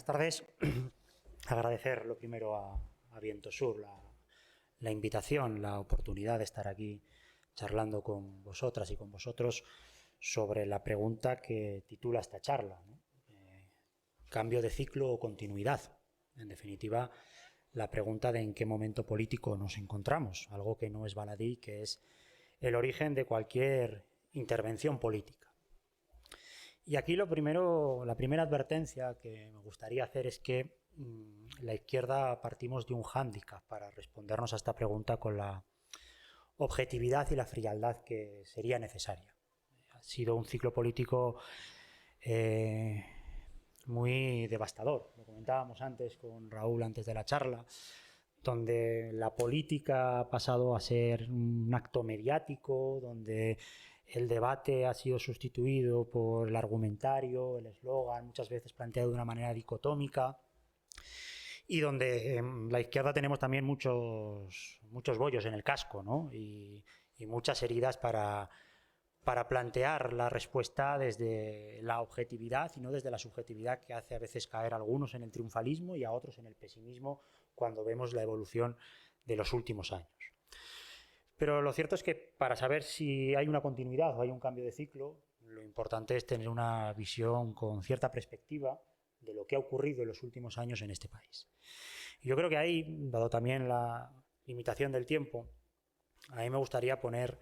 tardes. Agradecer lo primero a Viento Sur la invitación, la oportunidad de estar aquí charlando con vosotras y con vosotros sobre la pregunta que titula esta charla, ¿no? ¿Cambio de ciclo o continuidad? En definitiva, la pregunta de en qué momento político nos encontramos, algo que no es baladí, que es el origen de cualquier intervención política. Y aquí la primera advertencia que me gustaría hacer es que la izquierda partimos de un hándicap para respondernos a esta pregunta con la objetividad y la frialdad que sería necesaria. Ha sido un ciclo político muy devastador. Lo comentábamos antes con Raúl antes de la charla, donde la política ha pasado a ser un acto mediático, donde el debate ha sido sustituido por el argumentario, el eslogan, muchas veces planteado de una manera dicotómica, y donde en la izquierda tenemos también muchos bollos en el casco, ¿no? y muchas heridas para plantear la respuesta desde la objetividad y no desde la subjetividad que hace a veces caer a algunos en el triunfalismo y a otros en el pesimismo cuando vemos la evolución de los últimos años. Pero lo cierto es que para saber si hay una continuidad o hay un cambio de ciclo, lo importante es tener una visión con cierta perspectiva de lo que ha ocurrido en los últimos años en este país. Y yo creo que ahí, dado también la limitación del tiempo, a mí me gustaría poner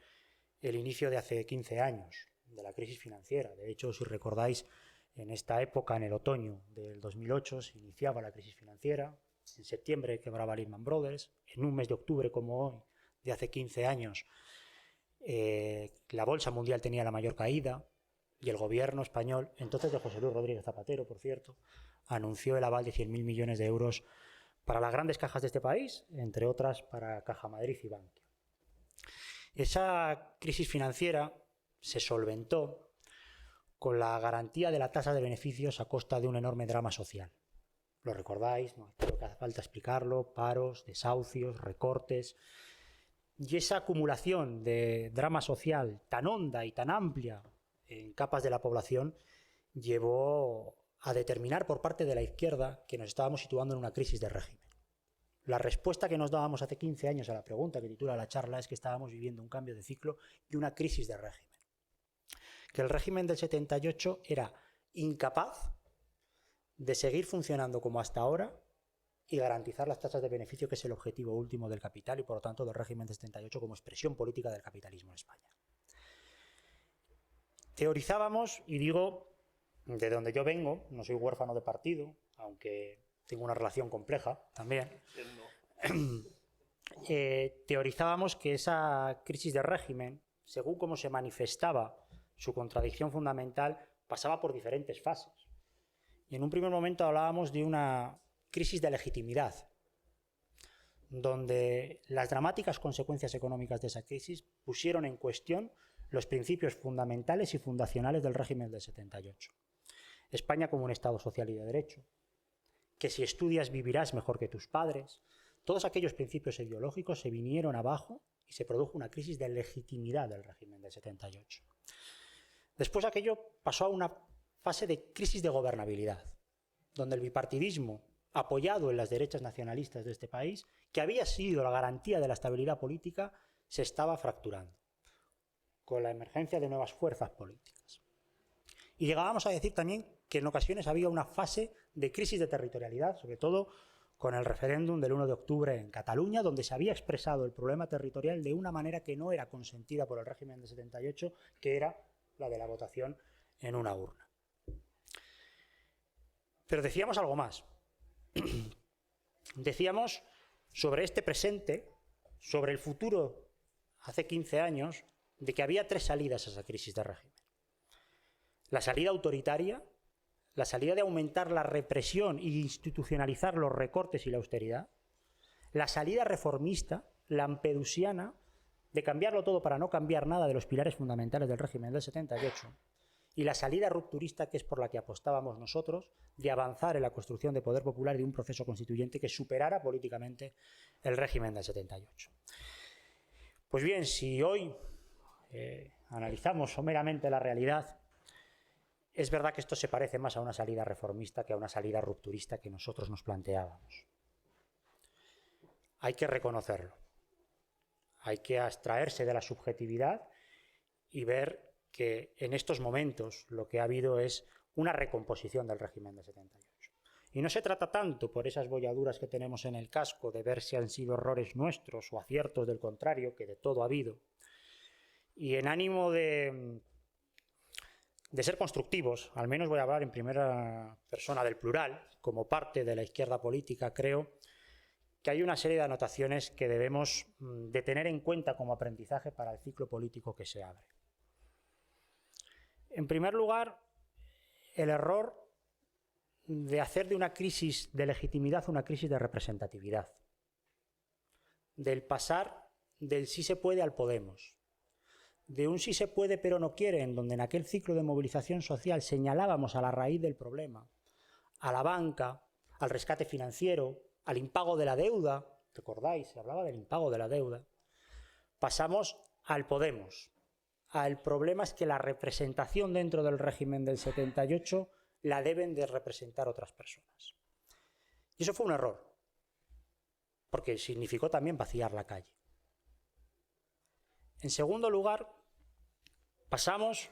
el inicio de hace 15 años, de la crisis financiera. De hecho, si recordáis, en esta época, en el otoño del 2008, se iniciaba la crisis financiera. En septiembre quebraba Lehman Brothers. En un mes de octubre, como hoy, de hace 15 años, la bolsa mundial tenía la mayor caída y el gobierno español, entonces de José Luis Rodríguez Zapatero, por cierto, anunció el aval de 100.000 millones de euros para las grandes cajas de este país, entre otras para Caja Madrid y Bankia. Esa crisis financiera se solventó con la garantía de la tasa de beneficios a costa de un enorme drama social. Lo recordáis, no creo que hace falta explicarlo: paros, desahucios, recortes. Y esa acumulación de drama social tan honda y tan amplia en capas de la población llevó a determinar por parte de la izquierda que nos estábamos situando en una crisis de régimen. La respuesta que nos dábamos hace 15 años a la pregunta que titula la charla es que estábamos viviendo un cambio de ciclo y una crisis de régimen. Que el régimen del 78 era incapaz de seguir funcionando como hasta ahora y garantizar las tasas de beneficio, que es el objetivo último del capital y, por lo tanto, del régimen del 78 como expresión política del capitalismo en España. Teorizábamos, y digo, de donde yo vengo, no soy huérfano de partido, aunque tengo una relación compleja también. Teorizábamos que esa crisis de régimen, según cómo se manifestaba su contradicción fundamental, pasaba por diferentes fases. Y en un primer momento hablábamos de una crisis de legitimidad, donde las dramáticas consecuencias económicas de esa crisis pusieron en cuestión los principios fundamentales y fundacionales del régimen del 78. España como un Estado social y de derecho, que si estudias vivirás mejor que tus padres. Todos aquellos principios ideológicos se vinieron abajo y se produjo una crisis de legitimidad del régimen del 78. Después aquello pasó a una fase de crisis de gobernabilidad, donde el bipartidismo, apoyado en las derechas nacionalistas de este país, que había sido la garantía de la estabilidad política, se estaba fracturando, con la emergencia de nuevas fuerzas políticas. Y llegábamos a decir también que en ocasiones había una fase de crisis de territorialidad, sobre todo con el referéndum del 1 de octubre en Cataluña, donde se había expresado el problema territorial de una manera que no era consentida por el régimen del 78, que era la de la votación en una urna. Pero decíamos algo más. Decíamos sobre este presente, sobre el futuro hace 15 años, de que había tres salidas a esa crisis de régimen. La salida autoritaria, la salida de aumentar la represión e institucionalizar los recortes y la austeridad, la salida reformista, lampedusiana, de cambiarlo todo para no cambiar nada de los pilares fundamentales del régimen del 78, y la salida rupturista, que es por la que apostábamos nosotros, de avanzar en la construcción de poder popular y de un proceso constituyente que superara políticamente el régimen del 78. Pues bien, si hoy analizamos someramente la realidad, es verdad que esto se parece más a una salida reformista que a una salida rupturista que nosotros nos planteábamos. Hay que reconocerlo. Hay que abstraerse de la subjetividad y ver que en estos momentos lo que ha habido es una recomposición del régimen de 78. Y no se trata tanto, por esas bolladuras que tenemos en el casco, de ver si han sido errores nuestros o aciertos del contrario, que de todo ha habido. Y en ánimo de ser constructivos, al menos voy a hablar en primera persona del plural, como parte de la izquierda política, creo que hay una serie de anotaciones que debemos de tener en cuenta como aprendizaje para el ciclo político que se abre. En primer lugar, el error de hacer de una crisis de legitimidad una crisis de representatividad, del pasar del sí se puede al podemos, de un sí se puede pero no quiere, en donde en aquel ciclo de movilización social señalábamos a la raíz del problema, a la banca, al rescate financiero, al impago de la deuda, recordáis, se hablaba del impago de la deuda, pasamos al podemos. El problema es que la representación dentro del régimen del 78 la deben de representar otras personas. Y eso fue un error, porque significó también vaciar la calle. En segundo lugar, pasamos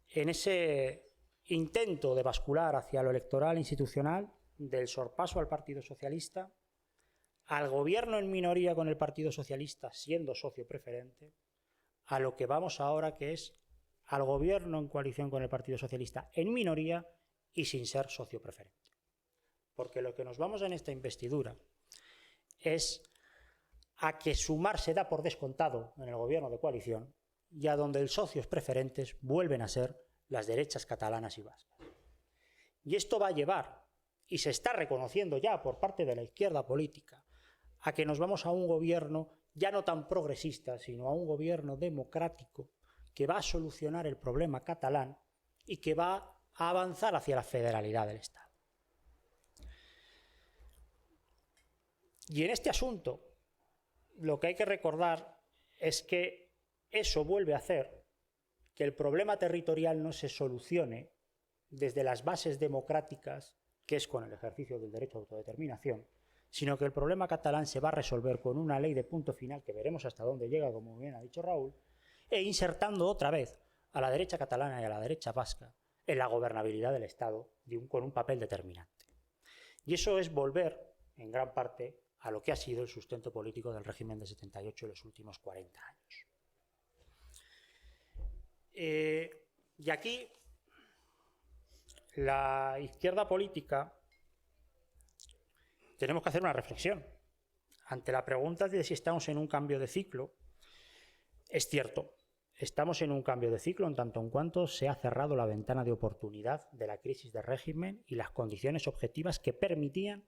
en ese intento de bascular hacia lo electoral institucional del sorpaso al Partido Socialista, al gobierno en minoría con el Partido Socialista siendo socio preferente, a lo que vamos ahora, que es al gobierno en coalición con el Partido Socialista en minoría y sin ser socio preferente. Porque lo que nos vamos en esta investidura es a que sumar se da por descontado en el gobierno de coalición y a donde los socios preferentes vuelven a ser las derechas catalanas y vascas. Y esto va a llevar, y se está reconociendo ya por parte de la izquierda política, a que nos vamos a un gobierno ya no tan progresista, sino a un gobierno democrático que va a solucionar el problema catalán y que va a avanzar hacia la federalidad del Estado. Y en este asunto, lo que hay que recordar es que eso vuelve a hacer que el problema territorial no se solucione desde las bases democráticas, que es con el ejercicio del derecho a autodeterminación, sino que el problema catalán se va a resolver con una ley de punto final, que veremos hasta dónde llega, como bien ha dicho Raúl, e insertando otra vez a la derecha catalana y a la derecha vasca en la gobernabilidad del Estado con un papel determinante. Y eso es volver, en gran parte, a lo que ha sido el sustento político del régimen de 78 en los últimos 40 años. Y aquí la izquierda política tenemos que hacer una reflexión. Ante la pregunta de si estamos en un cambio de ciclo, es cierto, estamos en un cambio de ciclo en tanto en cuanto se ha cerrado la ventana de oportunidad de la crisis de régimen y las condiciones objetivas que permitían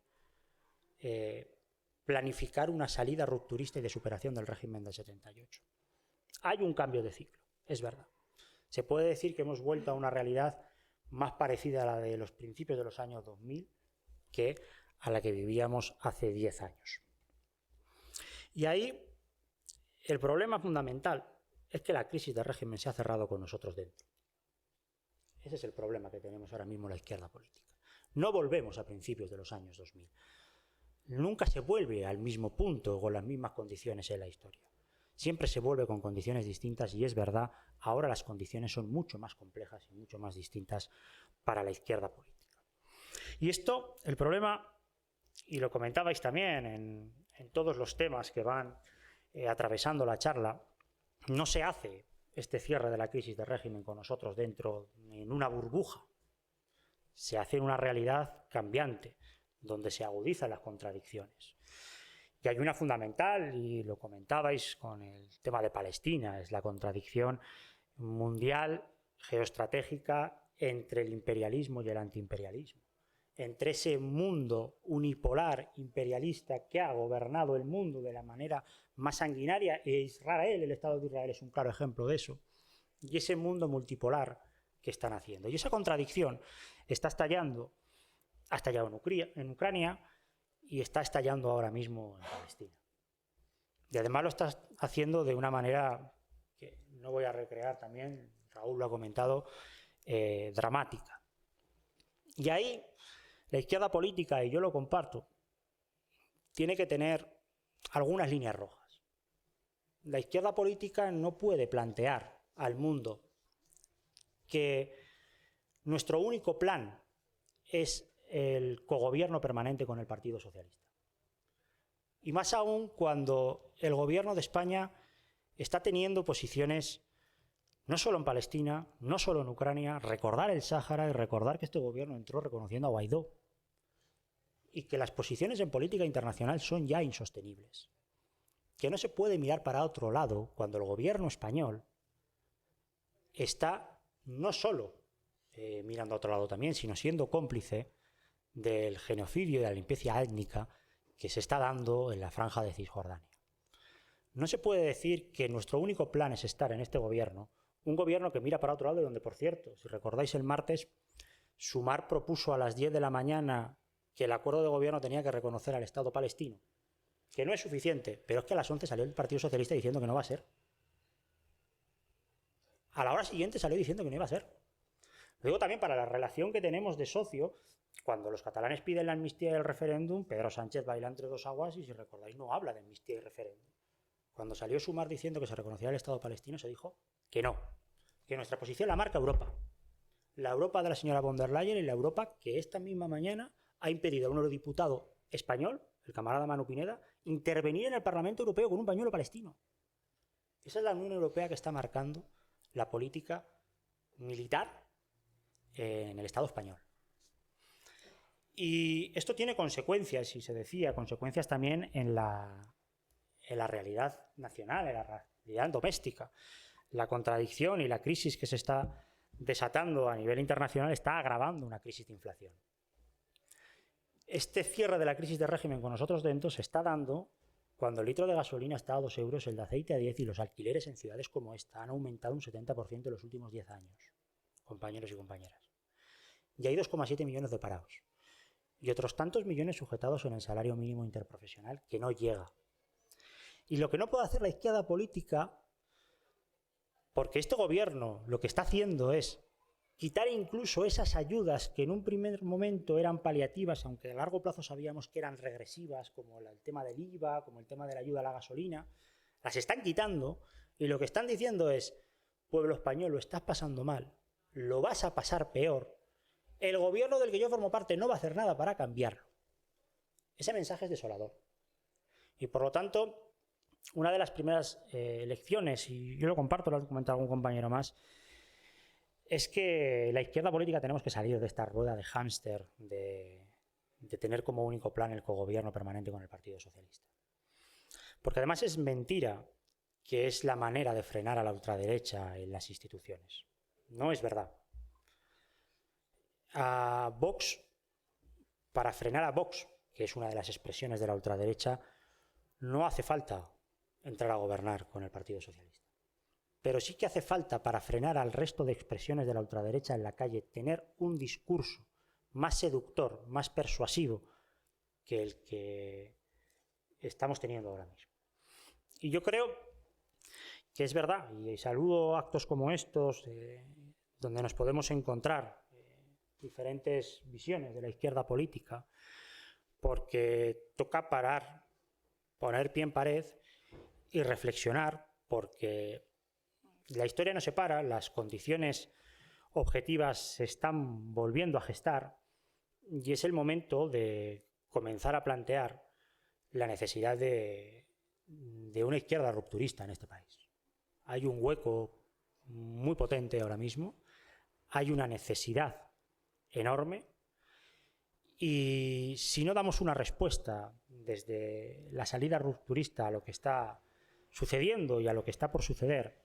planificar una salida rupturista y de superación del régimen del 78. Hay un cambio de ciclo, es verdad. Se puede decir que hemos vuelto a una realidad más parecida a la de los principios de los años 2000 que a la que vivíamos hace 10 años. Y ahí el problema fundamental es que la crisis de régimen se ha cerrado con nosotros dentro. Ese es el problema que tenemos ahora mismo en la izquierda política. No volvemos a principios de los años 2000. Nunca se vuelve al mismo punto con las mismas condiciones en la historia. Siempre se vuelve con condiciones distintas y es verdad, ahora las condiciones son mucho más complejas y mucho más distintas para la izquierda política. Y esto, el problema, y lo comentabais también en todos los temas que van atravesando la charla, no se hace este cierre de la crisis de régimen con nosotros dentro en una burbuja. Se hace en una realidad cambiante, donde se agudizan las contradicciones. Y hay una fundamental, y lo comentabais con el tema de Palestina, es la contradicción mundial, geoestratégica, entre el imperialismo y el antiimperialismo. Entre ese mundo unipolar imperialista que ha gobernado el mundo de la manera más sanguinaria, e Israel, el Estado de Israel es un claro ejemplo de eso, y ese mundo multipolar que están haciendo. Y esa contradicción está estallando, ha estallado en Ucrania y está estallando ahora mismo en Palestina. Y además lo está haciendo de una manera que no voy a recrear también, Raúl lo ha comentado, dramática. Y ahí la izquierda política, y yo lo comparto, tiene que tener algunas líneas rojas. La izquierda política no puede plantear al mundo que nuestro único plan es el cogobierno permanente con el Partido Socialista. Y más aún cuando el gobierno de España está teniendo posiciones no solo en Palestina, no solo en Ucrania, recordar el Sáhara y recordar que este gobierno entró reconociendo a Guaidó y que las posiciones en política internacional son ya insostenibles. Que no se puede mirar para otro lado cuando el gobierno español está no solo mirando a otro lado también, sino siendo cómplice del genocidio y de la limpieza étnica que se está dando en la franja de Cisjordania. No se puede decir que nuestro único plan es estar en este gobierno, un gobierno que mira para otro lado y donde, por cierto, si recordáis el martes, Sumar propuso a las 10 de la mañana que el acuerdo de gobierno tenía que reconocer al Estado palestino, que no es suficiente, pero es que a las 11 salió el Partido Socialista diciendo que no va a ser. A la hora siguiente salió diciendo que no iba a ser. Lo digo también para la relación que tenemos de socio. Cuando los catalanes piden la amnistía y el referéndum, Pedro Sánchez baila entre dos aguas y, si recordáis, no habla de amnistía y referéndum. Cuando salió Sumar diciendo que se reconocía el Estado palestino, se dijo que no, que nuestra posición la marca Europa. La Europa de la señora von der Leyen y la Europa que esta misma mañana ha impedido a un eurodiputado español, el camarada Manu Pineda, intervenir en el Parlamento Europeo con un pañuelo palestino. Esa es la Unión Europea que está marcando la política militar en el Estado español. Y esto tiene consecuencias, y se decía, consecuencias también en la realidad nacional, en la realidad doméstica. La contradicción y la crisis que se está desatando a nivel internacional está agravando una crisis de inflación. Este cierre de la crisis de régimen con nosotros dentro se está dando cuando el litro de gasolina está a 2 euros, el de aceite a 10 y los alquileres en ciudades como esta han aumentado un 70% en los últimos 10 años, compañeros y compañeras. Y hay 2,7 millones de parados. Y otros tantos millones sujetados en el salario mínimo interprofesional que no llega. Y lo que no puede hacer la izquierda política, porque este gobierno lo que está haciendo es quitar incluso esas ayudas que en un primer momento eran paliativas, aunque a largo plazo sabíamos que eran regresivas, como el tema del IVA, como el tema de la ayuda a la gasolina, las están quitando y lo que están diciendo es: pueblo español, lo estás pasando mal, lo vas a pasar peor, el gobierno del que yo formo parte no va a hacer nada para cambiarlo. Ese mensaje es desolador. Y por lo tanto, una de las primeras lecciones, y yo lo comparto, lo ha comentado algún compañero más, es que la izquierda política tenemos que salir de esta rueda de hámster de tener como único plan el cogobierno permanente con el Partido Socialista. Porque además es mentira que es la manera de frenar a la ultraderecha en las instituciones. No es verdad. A Vox, para frenar a Vox, que es una de las expresiones de la ultraderecha, no hace falta entrar a gobernar con el Partido Socialista. Pero sí que hace falta, para frenar al resto de expresiones de la ultraderecha en la calle, tener un discurso más seductor, más persuasivo que el que estamos teniendo ahora mismo. Y yo creo que es verdad, y saludo actos como estos, donde nos podemos encontrar diferentes visiones de la izquierda política, porque toca parar, poner pie en pared y reflexionar, porque la historia no se para, las condiciones objetivas se están volviendo a gestar y es el momento de comenzar a plantear la necesidad de una izquierda rupturista en este país. Hay un hueco muy potente ahora mismo, hay una necesidad enorme y si no damos una respuesta desde la salida rupturista a lo que está sucediendo y a lo que está por suceder,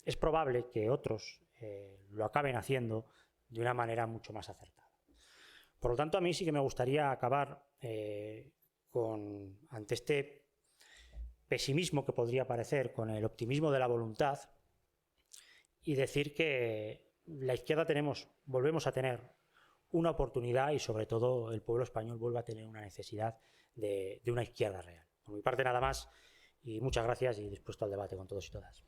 es probable que otros lo acaben haciendo de una manera mucho más acertada. Por lo tanto, a mí sí que me gustaría acabar ante este pesimismo que podría parecer, con el optimismo de la voluntad y decir que la izquierda volvemos a tener una oportunidad y sobre todo el pueblo español vuelve a tener una necesidad de una izquierda real. Por mi parte nada más y muchas gracias y dispuesto al debate con todos y todas.